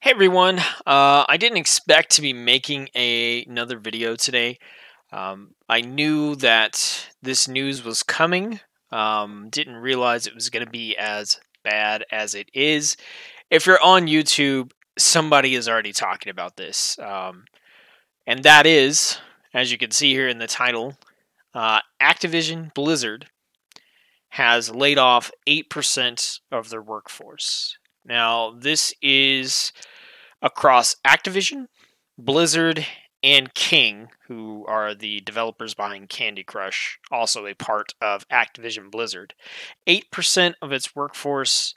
Hey everyone, I didn't expect to be making another video today. I knew that this news was coming, didn't realize it was going to be as bad as it is. If you're on YouTube, somebody is already talking about this. And that is, as you can see here in the title, Activision Blizzard has laid off 8% of their workforce. Now, this is across Activision, Blizzard, and King, who are the developers behind Candy Crush, also a part of Activision Blizzard. 8% of its workforce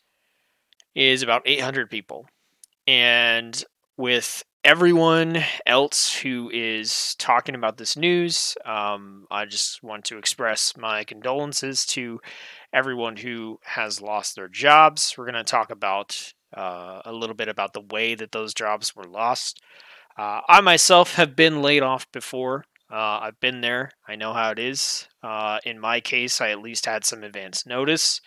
is about 800 people. And with everyone else who is talking about this news, I just want to express my condolences to everyone who has lost their jobs. We're going to talk about a little bit about the way that those jobs were lost. I myself have been laid off before. I've been there. I know how it is. In my case, I at least had some advance notice.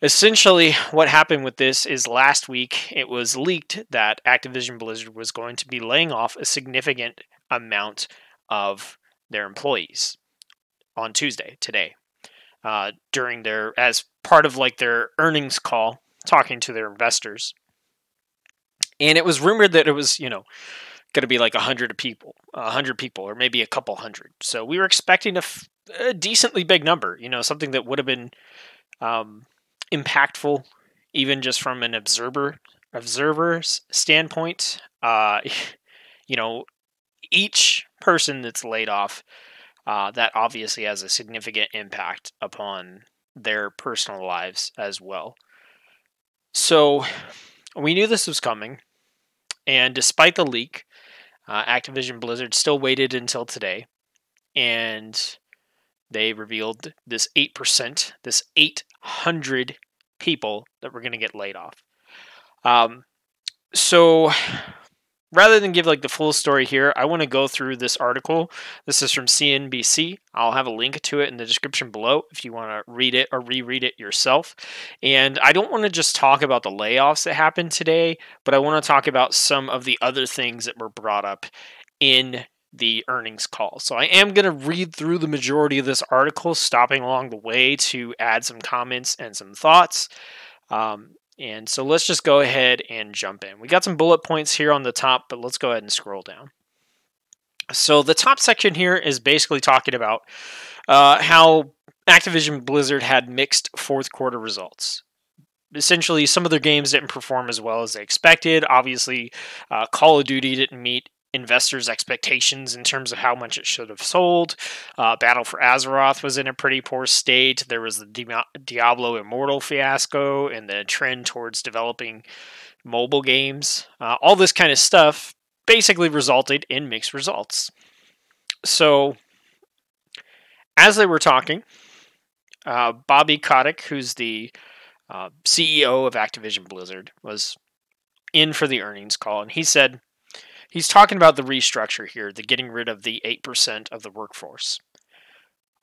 Essentially, what happened with this is last week it was leaked that Activision Blizzard was going to be laying off a significant amount of their employees on Tuesday, today, during as part of like their earnings call, talking to their investors. And it was rumored that it was, going to be like 100 people, or maybe a couple hundred. So we were expecting a decently big number, something that would have been impactful, even just from an observer's standpoint. Each person that's laid off, that obviously has a significant impact upon their personal lives as well. So we knew this was coming, and despite the leak, Activision Blizzard still waited until today, and they revealed this 8%, this 800 people that were going to get laid off. So rather than give like the full story here, I want to go through this article. This is from CNBC. I'll have a link to it in the description below if you want to read it or reread it yourself. And I don't want to just talk about the layoffs that happened today, but I want to talk about some of the other things that were brought up in the earnings call. So I am going to read through the majority of this article, stopping along the way to add some comments and some thoughts. And so let's just go ahead and jump in. We got some bullet points here on the top, but let's go ahead and scroll down. So the top section here is basically talking about how Activision Blizzard had mixed fourth quarter results. Essentially, some of their games didn't perform as well as they expected. Obviously, Call of Duty didn't meet investors' expectations in terms of how much it should have sold. Battle for Azeroth was in a pretty poor state. There was the Diablo Immortal fiasco and the trend towards developing mobile games. All this kind of stuff basically resulted in mixed results. So, as they were talking, Bobby Kotick, who's the CEO of Activision Blizzard, was in for the earnings call, and he said, he's talking about the restructure here, the getting rid of the 8% of the workforce.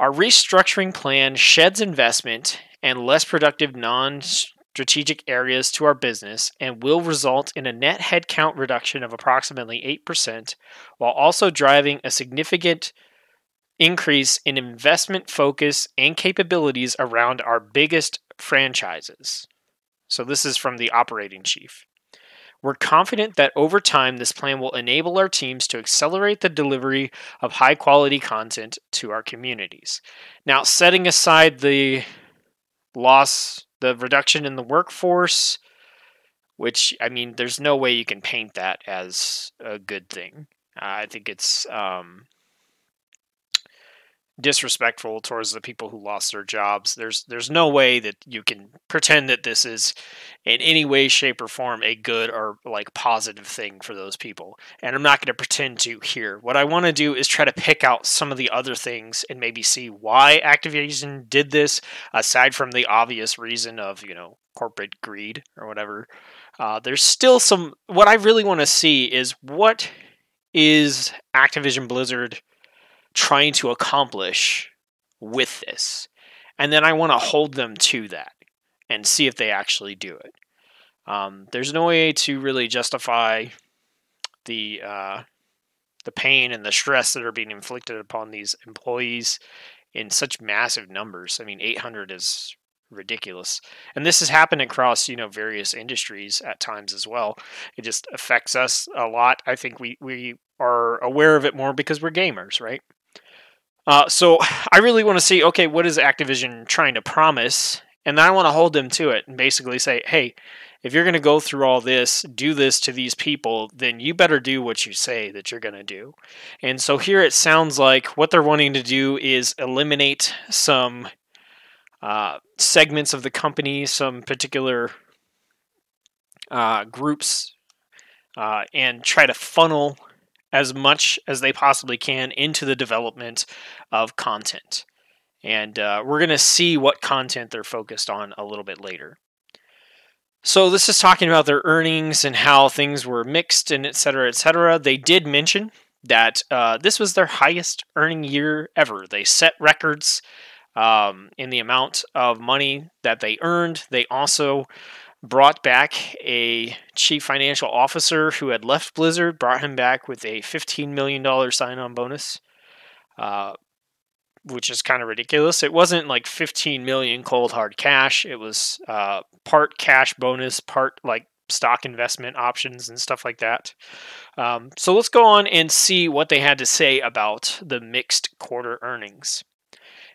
Our restructuring plan sheds investment and less productive non-strategic areas to our business and will result in a net headcount reduction of approximately 8%, while also driving a significant increase in investment focus and capabilities around our biggest franchises. So this is from the operating chief. We're confident that over time, this plan will enable our teams to accelerate the delivery of high-quality content to our communities. Now, setting aside the reduction in the workforce, which, I mean, there's no way you can paint that as a good thing. I think it's disrespectful towards the people who lost their jobs. There's no way that you can pretend that this is in any way, shape, or form a good or like positive thing for those people. And I'm not going to pretend to here. What I want to do is try to pick out some of the other things and maybe see why Activision did this, aside from the obvious reason of, corporate greed or whatever. There's still some, what I really want to see is what is Activision Blizzard trying to accomplish with this, and then I want to hold them to that and see if they actually do it. There's no way to really justify the pain and the stress that are being inflicted upon these employees in such massive numbers. I mean, 800 is ridiculous, and this has happened across various industries at times as well. It just affects us a lot. I think we are aware of it more because we're gamers, right? So I really want to see, okay, what is Activision trying to promise? And then I want to hold them to it and basically say, hey, if you're going to go through all this, do this to these people, then you better do what you say that you're going to do. And so here it sounds like what they're wanting to do is eliminate some segments of the company, some particular groups, and try to funnel as much as they possibly can into the development of content. And we're going to see what content they're focused on a little bit later. So this is talking about their earnings and how things were mixed and et cetera, et cetera. They did mention that this was their highest earning year ever. They set records in the amount of money that they earned. They also brought back a chief financial officer who had left Blizzard, brought him back with a $15 million sign-on bonus, which is kind of ridiculous. It wasn't like 15 million cold hard cash. It was part cash bonus, part like stock investment options and stuff like that. So let's go on and see what they had to say about the mixed quarter earnings.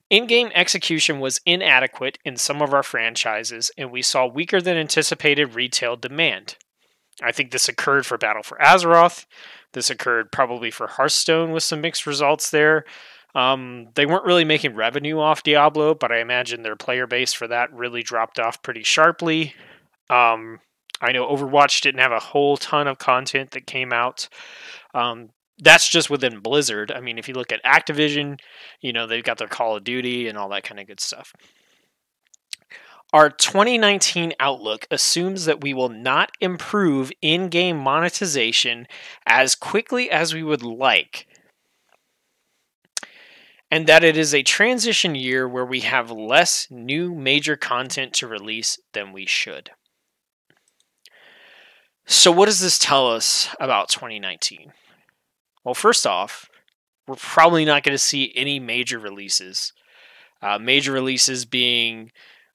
In-game execution was inadequate in some of our franchises, and we saw weaker than anticipated retail demand. I think this occurred for Battle for Azeroth. This occurred probably for Hearthstone with some mixed results there. They weren't really making revenue off Diablo, but I imagine their player base for that really dropped off pretty sharply. I know Overwatch didn't have a whole ton of content that came out. That's just within Blizzard. I mean, if you look at Activision, they've got their Call of Duty and all that kind of good stuff. Our 2019 outlook assumes that we will not improve in-game monetization as quickly as we would like, and that it is a transition year where we have less new major content to release than we should. So what does this tell us about 2019? Well, first off, we're probably not going to see any major releases. Major releases being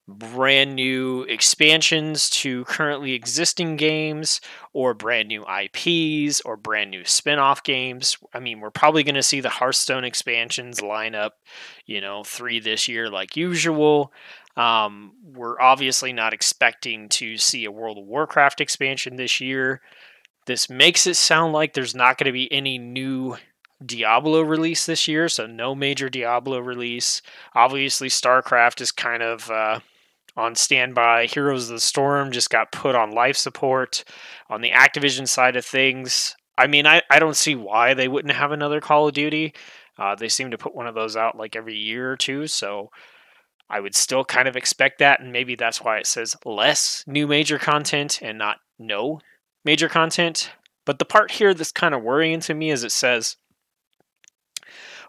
brand new expansions to currently existing games, or brand new IPs, or brand new spin-off games. I mean, we're probably going to see the Hearthstone expansions line up, 3 this year like usual. We're obviously not expecting to see a World of Warcraft expansion this year. This makes it sound like there's not going to be any new Diablo release this year, so no major Diablo release. Obviously, StarCraft is kind of on standby. Heroes of the Storm just got put on life support. On the Activision side of things, I mean, I don't see why they wouldn't have another Call of Duty. They seem to put one of those out like every year or two, so I would still kind of expect that, and maybe that's why it says less new major content and not no major content. But the part here that's kind of worrying to me is it says,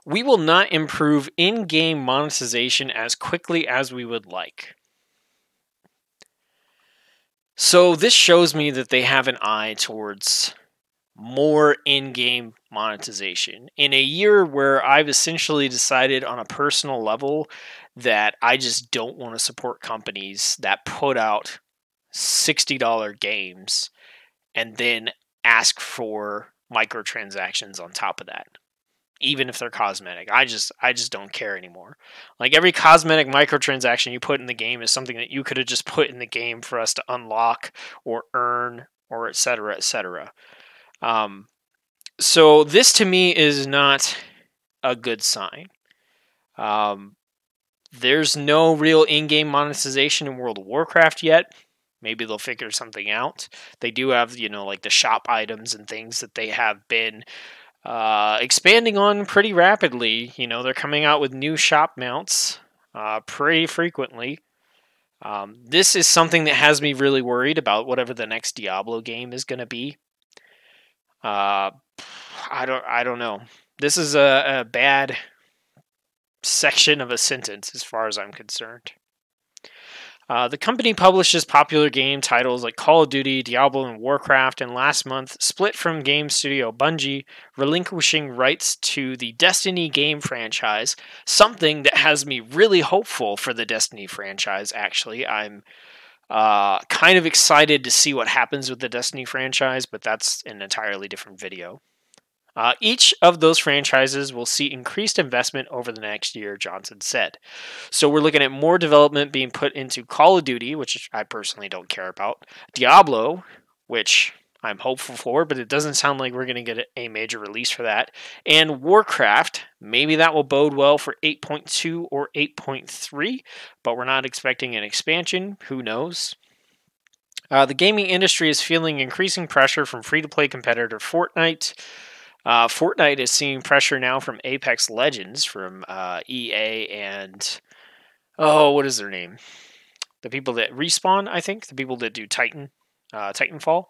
we will not improve in-game monetization as quickly as we would like. So this shows me that they have an eye towards more in-game monetization. In a year where I've essentially decided on a personal level that I just don't want to support companies that put out $60 games and then ask for microtransactions on top of that, even if they're cosmetic. I just don't care anymore. Like, every cosmetic microtransaction you put in the game is something that you could have just put in the game for us to unlock or earn, or etc., etc. So this to me is not a good sign. There's no real in-game monetization in World of Warcraft yet. Maybe they'll figure something out. They do have, like the shop items and things that they have been expanding on pretty rapidly. They're coming out with new shop mounts pretty frequently. This is something that has me really worried about whatever the next Diablo game is going to be. I don't know. This is a bad section of a sentence as far as I'm concerned. The company publishes popular game titles like Call of Duty, Diablo, and Warcraft, and last month split from game studio Bungie, relinquishing rights to the Destiny game franchise, something that has me really hopeful for the Destiny franchise, actually. I'm kind of excited to see what happens with the Destiny franchise, but that's an entirely different video. Each of those franchises will see increased investment over the next year, Johnson said. So we're looking at more development being put into Call of Duty, which I personally don't care about, Diablo, which I'm hopeful for, but it doesn't sound like we're going to get a major release for that, and Warcraft. Maybe that will bode well for 8.2 or 8.3, but we're not expecting an expansion. Who knows? The gaming industry is feeling increasing pressure from free-to-play competitor Fortnite. Fortnite is seeing pressure now from Apex Legends, from EA, and what is their name? The people that Respawn, I think, the people that do Titanfall.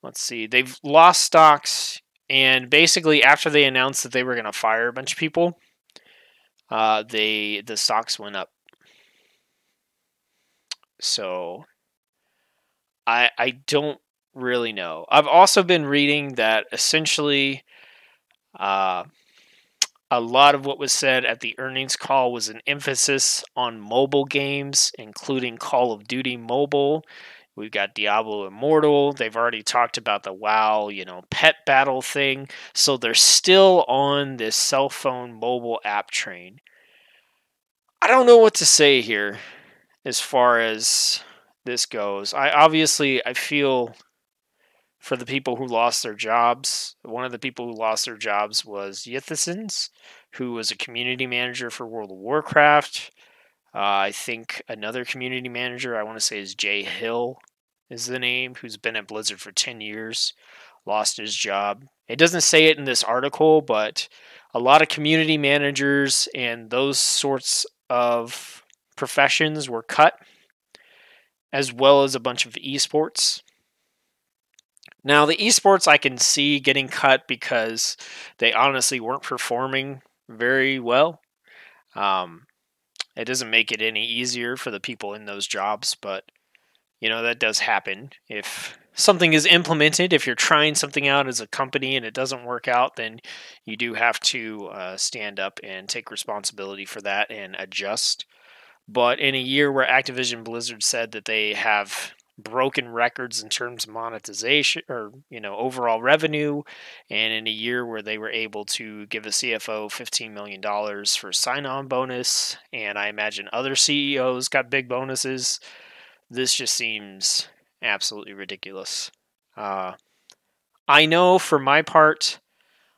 Let's see, they've lost stocks, and basically after they announced that they were going to fire a bunch of people, the stocks went up. So I don't really know. I've also been reading that essentially a lot of what was said at the earnings call was an emphasis on mobile games, including Call of Duty Mobile. We've got Diablo Immortal. They've already talked about the WoW, pet battle thing. So they're still on this cell phone mobile app train. I don't know what to say here as far as this goes. I feel for the people who lost their jobs. One of the people who lost their jobs was Yithesons, who was a community manager for World of Warcraft. I think another community manager, I want to say is Jay Hill is the name, who's been at Blizzard for 10 years, lost his job. It doesn't say it in this article, but a lot of community managers and those sorts of professions were cut, as well as a bunch of esports. Now, the esports I can see getting cut because they honestly weren't performing very well. It doesn't make it any easier for the people in those jobs, but that does happen. If something is implemented, if you're trying something out as a company and it doesn't work out, then you do have to stand up and take responsibility for that and adjust. But in a year where Activision Blizzard said that they have broken records in terms of monetization or overall revenue, and in a year where they were able to give a CFO $15 million for sign-on bonus, and I imagine other CEOs got big bonuses, this just seems absolutely ridiculous. I know for my part,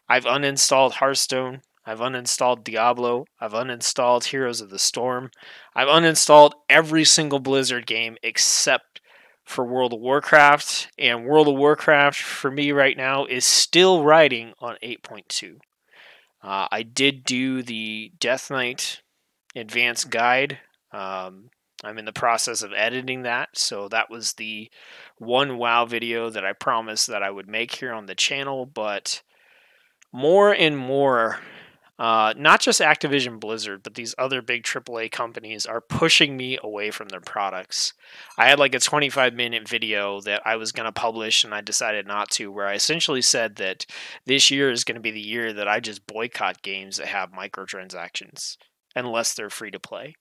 I've uninstalled Hearthstone, I've uninstalled Diablo, I've uninstalled Heroes of the Storm, I've uninstalled every single Blizzard game except for World of Warcraft, and World of Warcraft for me right now is still riding on 8.2. I did do the Death Knight Advanced Guide. I'm in the process of editing that, so that was the one WoW video that I promised that I would make here on the channel, but more and more, not just Activision Blizzard, but these other big AAA companies are pushing me away from their products. I had like a 25-minute video that I was going to publish and I decided not to, where I essentially said that this year is going to be the year that I just boycott games that have microtransactions, unless they're free to play.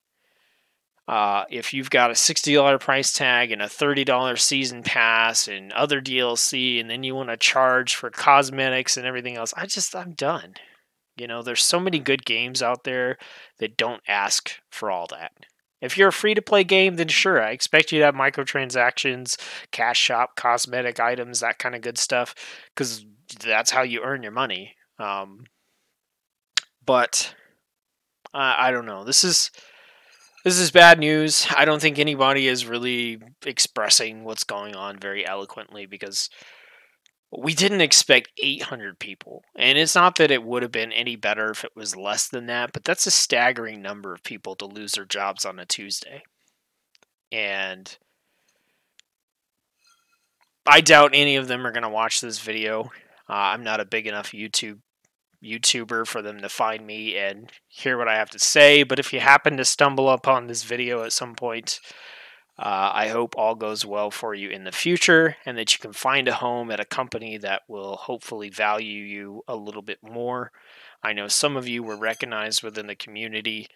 If you've got a $60 price tag and a $30 season pass and other DLC, and then you want to charge for cosmetics and everything else, I'm done. There's so many good games out there that don't ask for all that. If you're a free-to-play game, then sure, I expect you to have microtransactions, cash shop, cosmetic items, that kind of good stuff, because that's how you earn your money. But I don't know. This is bad news. I don't think anybody is really expressing what's going on very eloquently, because we didn't expect 800 people. And it's not that it would have been any better if it was less than that, but that's a staggering number of people to lose their jobs on a Tuesday. And I doubt any of them are going to watch this video. I'm not a big enough YouTube YouTuber for them to find me and hear what I have to say. But if you happen to stumble upon this video at some point, I hope all goes well for you in the future and that you can find a home at a company that will hopefully value you a little bit more. I know some of you were recognized within the community,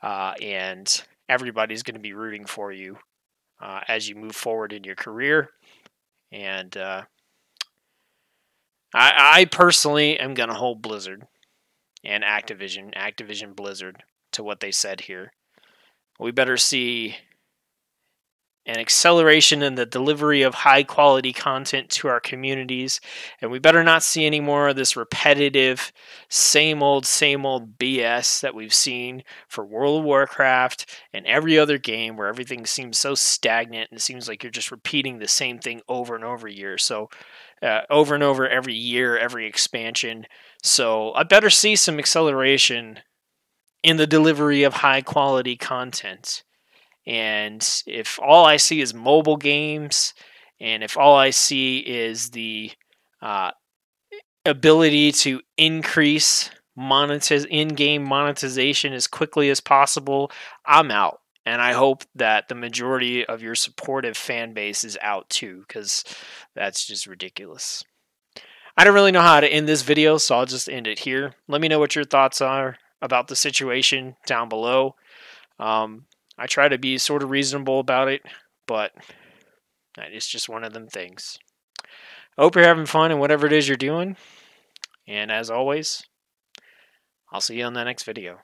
and everybody's going to be rooting for you as you move forward in your career. And I personally am going to hold Blizzard and Activision Blizzard to what they said here. We better see an acceleration in the delivery of high quality content to our communities, and we better not see any more of this repetitive same old BS that we've seen for World of Warcraft and every other game, where everything seems so stagnant and it seems like you're just repeating the same thing over and over over and over every year, every expansion. So I better see some acceleration in the delivery of high quality content. And if all I see is mobile games, and if all I see is the ability to increase in-game monetization as quickly as possible, I'm out. And I hope that the majority of your supportive fan base is out too, because that's just ridiculous. I don't really know how to end this video, so I'll just end it here. Let me know what your thoughts are about the situation down below. I try to be sort of reasonable about it, but it's just one of them things. I hope you're having fun in whatever it is you're doing. And as always, I'll see you on the next video.